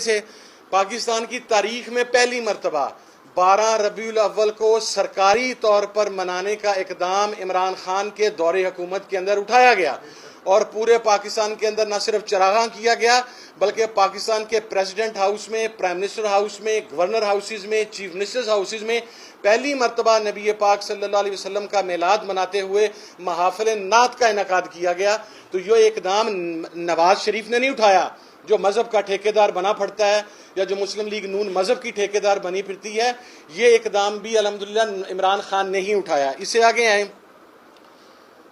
से पाकिस्तान की तारीख में पहली मर्तबा 12 रबीउल अव्वल को सरकारी तौर पर मनाने का इकदाम इमरान खान के दौरे हुकूमत के अंदर उठाया गया और पूरे पाकिस्तान के अंदर न सिर्फ चरागां किया गया बल्कि पाकिस्तान के प्रेसिडेंट हाउस में, प्राइम मिनिस्टर हाउस में, गवर्नर हाउसेज में, चीफ मिनिस्टर्स हाउसेज में पहली मर्तबा नबी पाक सल्लल्लाहु अलैहि वसल्लम का मिलाद मनाते हुए महाफिल नात का इनेकाद किया गया। तो ये इकदाम नवाज शरीफ ने नहीं उठाया जो मजहब का ठेकेदार बना पड़ता है या जो मुस्लिम लीग नून मजहब की ठेकेदार बनी फिरती है, ये इकदाम भी अल्हम्दुलिल्लाह इमरान खान ने ही उठाया। इससे आगे आए,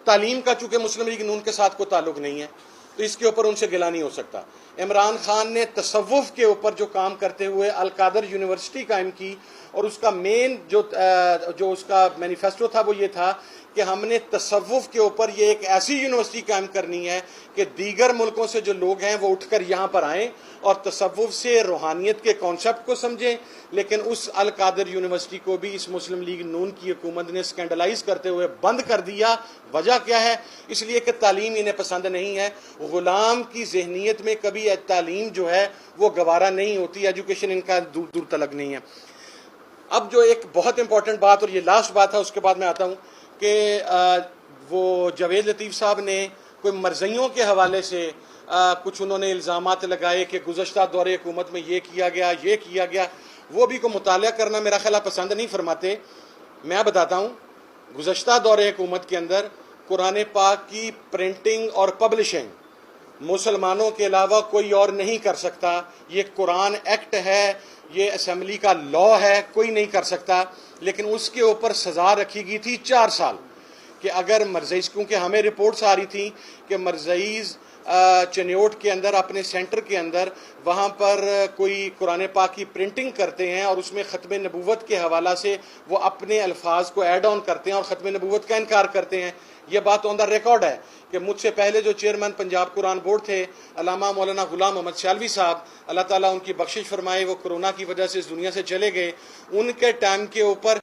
तालीम का चूंकि मुस्लिम लीग नून के साथ कोई ताल्लुक नहीं है तो इसके ऊपर उनसे गिला नहीं हो सकता। इमरान खान ने तसव्वुफ के ऊपर जो काम करते हुए अल कादर यूनिवर्सिटी कायम की और उसका मेन जो उसका मैनिफेस्टो था वो ये था कि हमने तसव्वुफ के ऊपर ये एक ऐसी यूनिवर्सिटी कायम करनी है कि दीगर मुल्कों से जो लोग हैं वो उठकर यहाँ पर आएँ और तसव्वुफ से रूहानियत के कॉन्सेप्ट को समझें। लेकिन उस अल कादर यूनिवर्सिटी को भी इस मुस्लिम लीग नून की हुकूमत ने स्कैंडलाइज करते हुए बंद कर दिया। वजह क्या है? इसलिए कि तालीम इन्हें पसंद नहीं है। गुलाम की जहनीत में कभी तालीम जो है वो गवारा नहीं होती, एजुकेशन इनका दूर दूर तलक नहीं है। अब जो एक बहुत इंपॉर्टेंट बात और ये लास्ट बात है उसके बाद मैं आता हूँ कि वो जावेद लतीफ़ साहब ने कोई मरज़इयों के हवाले से कुछ उन्होंने इल्ज़ामात लगाए कि गुज़श्ता दौरे हुकूमत में ये किया गया, वो भी को मुताला करना मेरा ख्याल पसंद नहीं फरमाते। मैं बताता हूँ, गुज़श्ता दौरे हुकूमत के अंदर कुरान पाक की प्रिंटिंग और पब्लिशिंग मुसलमानों के अलावा कोई और नहीं कर सकता। ये कुरान एक्ट है, ये असेंबली का लॉ है, कोई नहीं कर सकता। लेकिन उसके ऊपर सज़ा रखी गई थी 4 साल कि अगर मरज़ईज़, क्योंकि हमें रिपोर्ट्स आ रही थी कि मरज़ईज़ चनियोट के अंदर अपने सेंटर के अंदर वहाँ पर कोई कुरान पाक की प्रिंटिंग करते हैं और उसमें ख़त्म नबूवत के हवाला से वो अपने अल्फाज को ऐड ऑन करते हैं और ख़त्म नबूवत का इनकार करते हैं। ये बात ऑन द रिकॉर्ड है कि मुझसे पहले जो चेयरमैन पंजाब कुरान बोर्ड थे अल्लामा मौलाना गुलाम मोहम्मद शालवी साहब, अल्लाह ताला उनकी बख्शिश फरमाए, वो कोरोना की वजह से इस दुनिया से चले गए। उनके टाइम के ऊपर